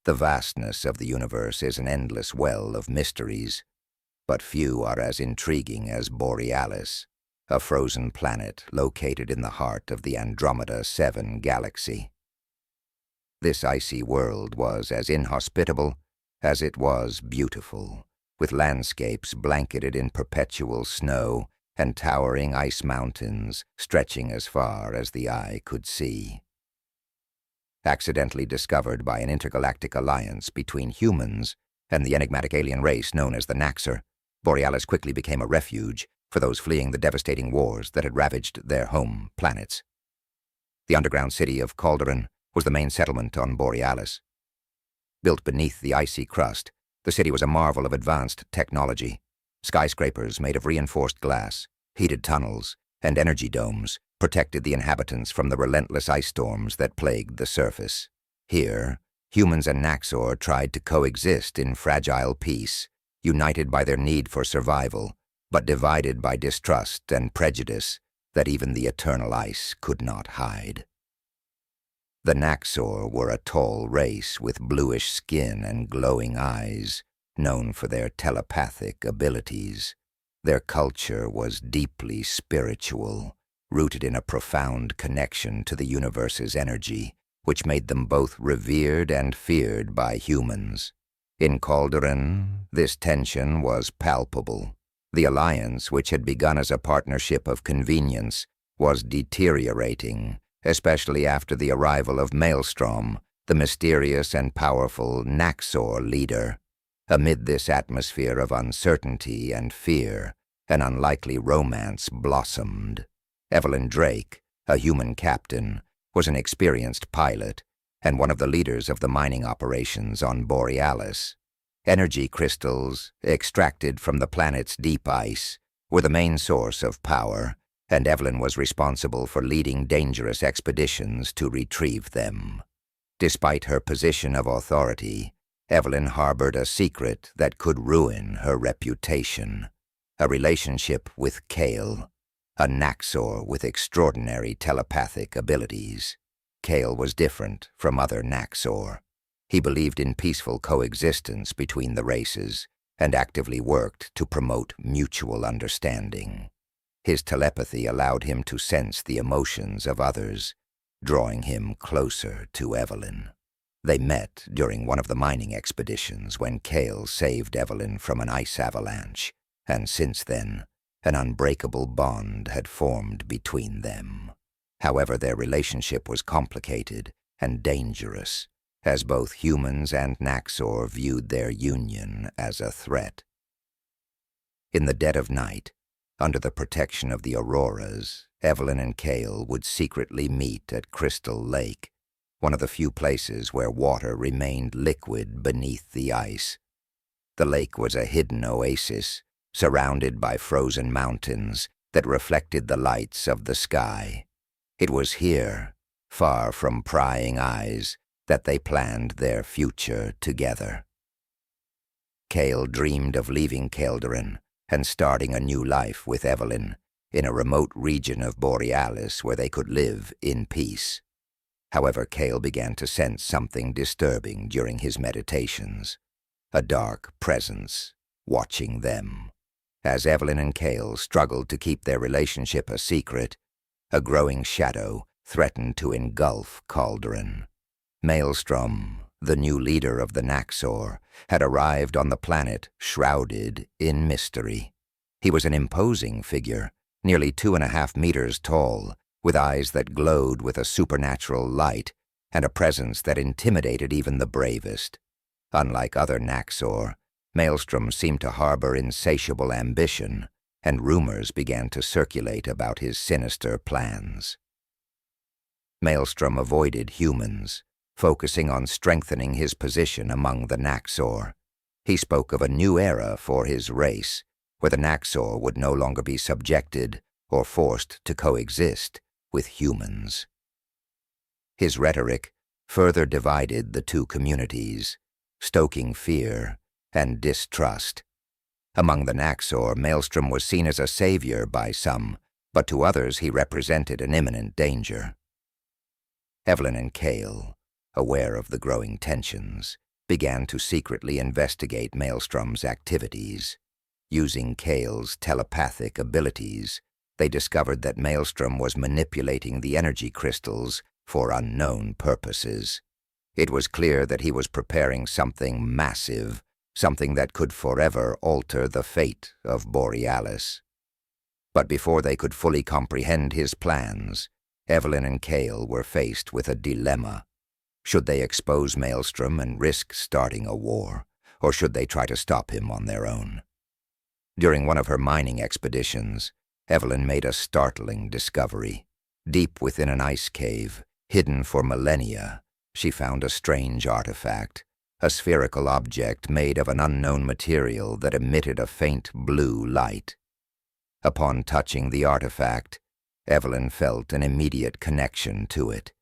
The vastness of the universe is an endless well of mysteries, but few are as intriguing as Borealis, a frozen planet located in the heart of the Andromeda 7 galaxy. This icy world was as inhospitable as it was beautiful, with landscapes blanketed in perpetual snow and towering ice mountains stretching as far as the eye could see. Accidentally discovered by an intergalactic alliance between humans and the enigmatic alien race known as the Naxor, Borealis quickly became a refuge for those fleeing the devastating wars that had ravaged their home planets. The underground city of Kalderan was the main settlement on Borealis. Built beneath the icy crust, the city was a marvel of advanced technology. Skyscrapers made of reinforced glass, heated tunnels, and energy domes protected the inhabitants from the relentless ice storms that plagued the surface. Here, humans and Naxor tried to coexist in fragile peace, united by their need for survival, but divided by distrust and prejudice that even the eternal ice could not hide. The Naxor were a tall race with bluish skin and glowing eyes, known for their telepathic abilities. Their culture was deeply spiritual, rooted in a profound connection to the universe's energy, which made them both revered and feared by humans. In Kalderan, this tension was palpable. The alliance, which had begun as a partnership of convenience, was deteriorating, especially after the arrival of Maelstrom, the mysterious and powerful Naxor leader. Amid this atmosphere of uncertainty and fear, an unlikely romance blossomed. Evelyn Drake, a human captain, was an experienced pilot and one of the leaders of the mining operations on Borealis. Energy crystals, extracted from the planet's deep ice, were the main source of power, and Evelyn was responsible for leading dangerous expeditions to retrieve them. Despite her position of authority, Evelyn harbored a secret that could ruin her reputation: a relationship with Kael, a Naxor with extraordinary telepathic abilities. Kael was different from other Naxor. He believed in peaceful coexistence between the races and actively worked to promote mutual understanding. His telepathy allowed him to sense the emotions of others, drawing him closer to Evelyn. They met during one of the mining expeditions when Kael saved Evelyn from an ice avalanche, and since then, an unbreakable bond had formed between them. However, their relationship was complicated and dangerous, as both humans and Naxor viewed their union as a threat. In the dead of night, under the protection of the auroras, Evelyn and Kael would secretly meet at Crystal Lake, one of the few places where water remained liquid beneath the ice. The lake was a hidden oasis, surrounded by frozen mountains that reflected the lights of the sky. It was here, far from prying eyes, that they planned their future together. Kael dreamed of leaving Kalderan and starting a new life with Evelyn in a remote region of Borealis where they could live in peace. However, Kael began to sense something disturbing during his meditations, a dark presence watching them. As Evelyn and Kael struggled to keep their relationship a secret, a growing shadow threatened to engulf Kalderan. Maelstrom, the new leader of the Naxor, had arrived on the planet shrouded in mystery. He was an imposing figure, nearly 2.5 meters tall, with eyes that glowed with a supernatural light and a presence that intimidated even the bravest. Unlike other Naxor, Maelstrom seemed to harbor insatiable ambition, and rumors began to circulate about his sinister plans. Maelstrom avoided humans, focusing on strengthening his position among the Naxor. He spoke of a new era for his race, where the Naxor would no longer be subjected or forced to coexist with humans. His rhetoric further divided the two communities, stoking fear and distrust. Among the Naxor, Maelstrom was seen as a savior by some, but to others he represented an imminent danger. Evelyn and Kael, aware of the growing tensions, began to secretly investigate Maelstrom's activities. Using Kael's telepathic abilities, they discovered that Maelstrom was manipulating the energy crystals for unknown purposes. It was clear that he was preparing something massive, something that could forever alter the fate of Borealis. But before they could fully comprehend his plans, Evelyn and Kael were faced with a dilemma. Should they expose Maelstrom and risk starting a war, or should they try to stop him on their own? During one of her mining expeditions, Evelyn made a startling discovery. Deep within an ice cave, hidden for millennia, she found a strange artifact, a spherical object made of an unknown material that emitted a faint blue light. Upon touching the artifact, Evelyn felt an immediate connection to it,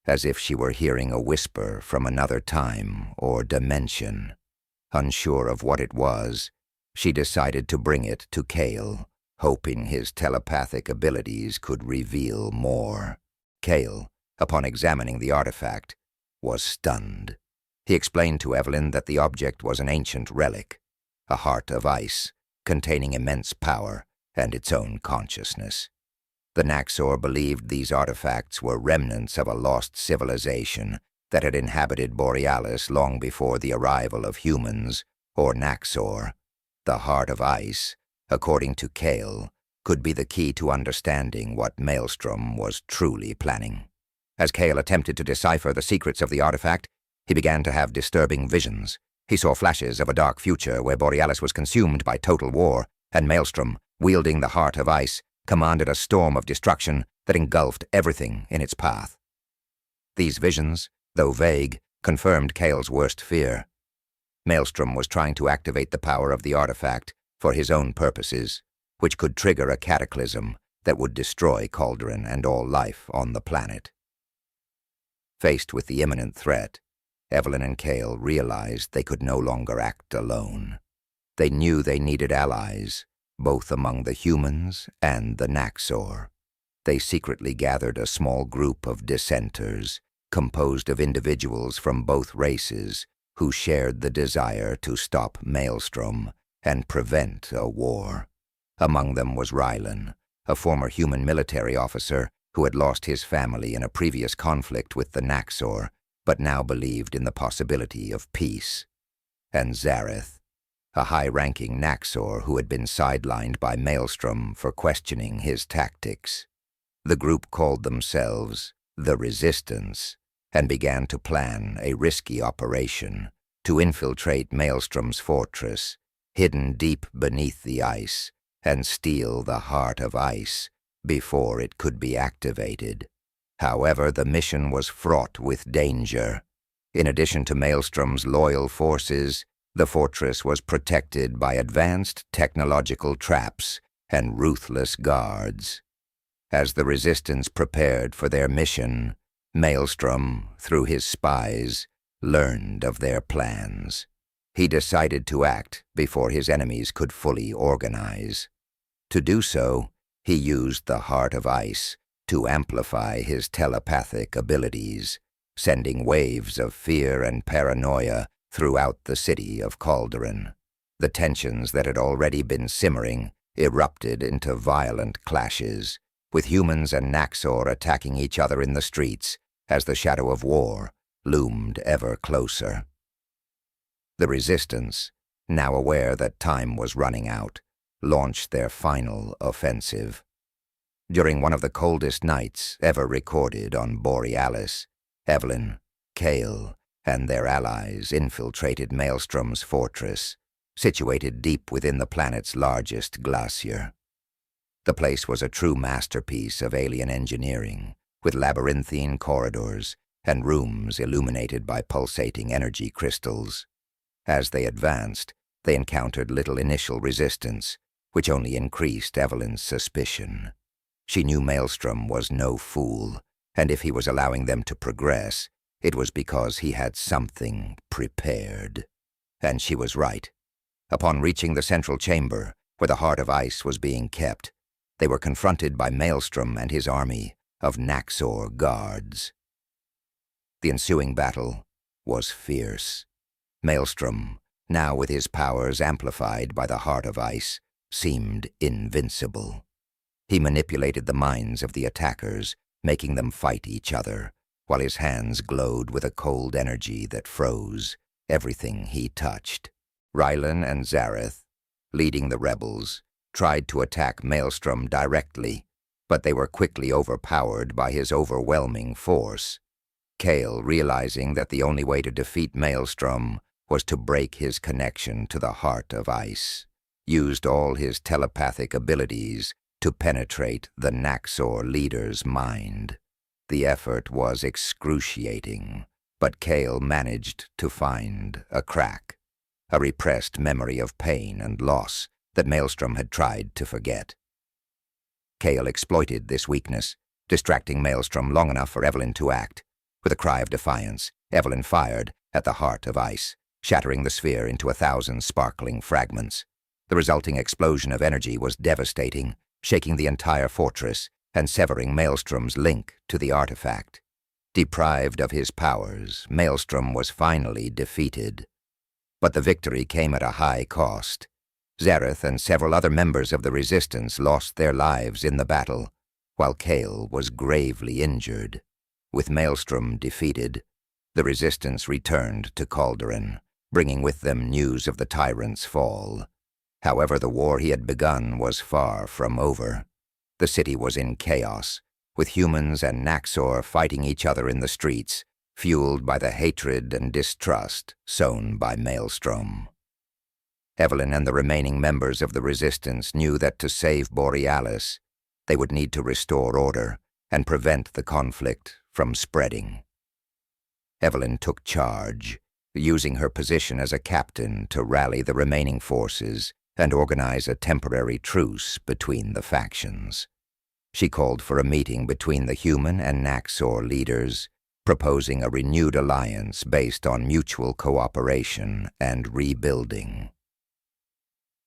as if she were hearing a whisper from another time or dimension. Unsure of what it was, she decided to bring it to Kael, hoping his telepathic abilities could reveal more. Kael, upon examining the artifact, was stunned. He explained to Evelyn that the object was an ancient relic, a heart of ice, containing immense power and its own consciousness. The Naxor believed these artifacts were remnants of a lost civilization that had inhabited Borealis long before the arrival of humans, or Naxor. The heart of ice, according to Kael, could be the key to understanding what Maelstrom was truly planning. As Kael attempted to decipher the secrets of the artifact, he began to have disturbing visions. He saw flashes of a dark future where Borealis was consumed by total war, and Maelstrom, wielding the heart of ice, commanded a storm of destruction that engulfed everything in its path. These visions, though vague, confirmed Kael's worst fear. Maelstrom was trying to activate the power of the artifact for his own purposes, which could trigger a cataclysm that would destroy Kalderan and all life on the planet. Faced with the imminent threat, Evelyn and Kael realized they could no longer act alone. They knew they needed allies, both among the humans and the Naxor. They secretly gathered a small group of dissenters, composed of individuals from both races, who shared the desire to stop Maelstrom and prevent a war. Among them was Rylan, a former human military officer who had lost his family in a previous conflict with the Naxor, but now believed in the possibility of peace. And Zareth, a high-ranking Naxor who had been sidelined by Maelstrom for questioning his tactics. The group called themselves the Resistance, and began to plan a risky operation to infiltrate Maelstrom's fortress, hidden deep beneath the ice, and steal the heart of ice before it could be activated. However, the mission was fraught with danger. In addition to Maelstrom's loyal forces, the fortress was protected by advanced technological traps and ruthless guards. As the Resistance prepared for their mission, Maelstrom, through his spies, learned of their plans. He decided to act before his enemies could fully organize. To do so, he used the heart of ice to amplify his telepathic abilities, sending waves of fear and paranoia throughout the city of Kalderan. The tensions that had already been simmering erupted into violent clashes, with humans and Naxor attacking each other in the streets as the shadow of war loomed ever closer. The Resistance, now aware that time was running out, launched their final offensive. During one of the coldest nights ever recorded on Borealis, Evelyn, Kael, and their allies infiltrated Maelstrom's fortress, situated deep within the planet's largest glacier. The place was a true masterpiece of alien engineering, with labyrinthine corridors and rooms illuminated by pulsating energy crystals. As they advanced, they encountered little initial resistance, which only increased Evelyn's suspicion. She knew Maelstrom was no fool, and if he was allowing them to progress, it was because he had something prepared. And she was right. Upon reaching the central chamber, where the heart of ice was being kept, they were confronted by Maelstrom and his army of Naxor guards. The ensuing battle was fierce. Maelstrom, now with his powers amplified by the heart of ice, seemed invincible. He manipulated the minds of the attackers, making them fight each other, while his hands glowed with a cold energy that froze everything he touched. Rylan and Zareth, leading the rebels, tried to attack Maelstrom directly, but they were quickly overpowered by his overwhelming force. Kael, realizing that the only way to defeat Maelstrom was to break his connection to the heart of ice, used all his telepathic abilities to penetrate the Naxor leader's mind. The effort was excruciating, but Kael managed to find a crack, a repressed memory of pain and loss that Maelstrom had tried to forget. Kael exploited this weakness, distracting Maelstrom long enough for Evelyn to act. With a cry of defiance, Evelyn fired at the heart of ice, shattering the sphere into 1,000 sparkling fragments. The resulting explosion of energy was devastating, shaking the entire fortress and severing Maelstrom's link to the artifact. Deprived of his powers, Maelstrom was finally defeated. But the victory came at a high cost. Zareth and several other members of the Resistance lost their lives in the battle, while Kael was gravely injured. With Maelstrom defeated, the Resistance returned to Kalderan, bringing with them news of the tyrant's fall. However, the war he had begun was far from over. The city was in chaos, with humans and Naxor fighting each other in the streets, fueled by the hatred and distrust sown by Maelstrom. Evelyn and the remaining members of the Resistance knew that to save Borealis, they would need to restore order and prevent the conflict from spreading. Evelyn took charge, using her position as a captain to rally the remaining forces and organize a temporary truce between the factions. She called for a meeting between the human and Naxor leaders, proposing a renewed alliance based on mutual cooperation and rebuilding.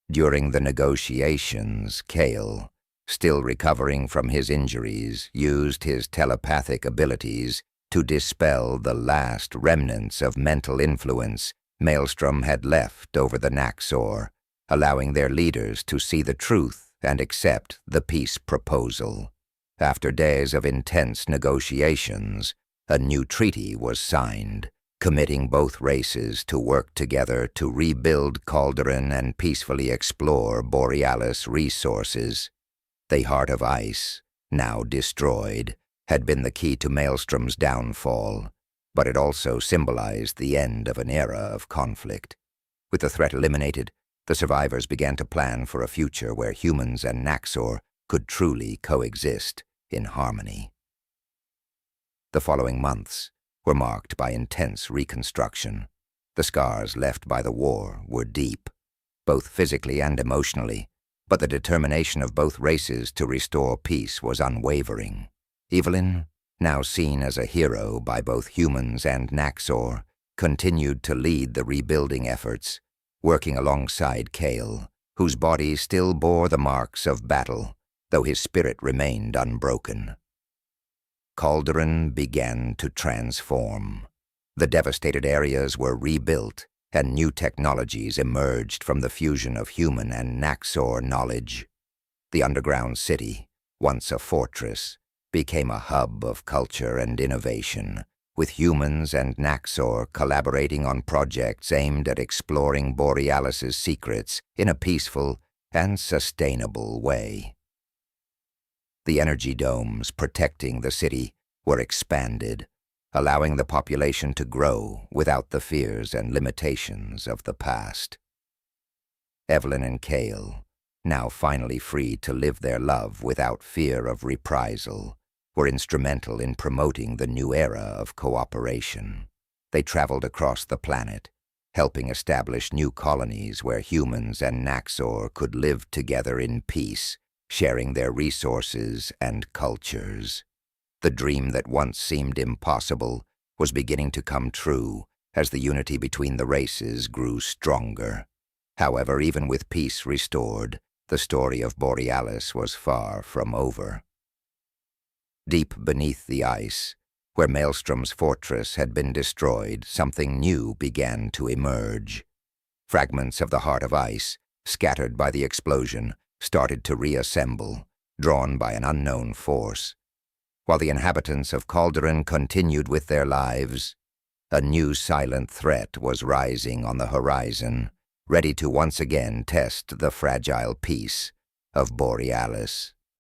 During the negotiations, Kael, still recovering from his injuries, used his telepathic abilities to dispel the last remnants of mental influence Maelstrom had left over the Naxor, allowing their leaders to see the truth and accept the peace proposal. After days of intense negotiations, a new treaty was signed, committing both races to work together to rebuild Kalderan and peacefully explore Borealis resources. The Heart of Ice, now destroyed, had been the key to Maelstrom's downfall, but it also symbolized the end of an era of conflict. With the threat eliminated, the survivors began to plan for a future where humans and Naxor could truly coexist in harmony. The following months were marked by intense reconstruction. The scars left by the war were deep, both physically and emotionally, but the determination of both races to restore peace was unwavering. Evelyn, now seen as a hero by both humans and Naxor, continued to lead the rebuilding efforts, working alongside Kael, whose body still bore the marks of battle, though his spirit remained unbroken. Kalderan began to transform. The devastated areas were rebuilt, and new technologies emerged from the fusion of human and Naxor knowledge. The underground city, once a fortress, became a hub of culture and innovation, with humans and Naxor collaborating on projects aimed at exploring Borealis's secrets in a peaceful and sustainable way. The energy domes protecting the city were expanded, allowing the population to grow without the fears and limitations of the past. Evelyn and Kael, now finally free to live their love without fear of reprisal, were instrumental in promoting the new era of cooperation. They traveled across the planet, helping establish new colonies where humans and Naxor could live together in peace, sharing their resources and cultures. The dream that once seemed impossible was beginning to come true as the unity between the races grew stronger. However, even with peace restored, the story of Borealis was far from over. Deep beneath the ice, Where Maelstrom's fortress had been destroyed, something new began to emerge. Fragments of the heart of ice, scattered by the explosion, started to reassemble, drawn by an unknown force. While the inhabitants of Kalderan continued with their lives, a new silent threat was rising on the horizon, ready to once again test the fragile peace of Borealis.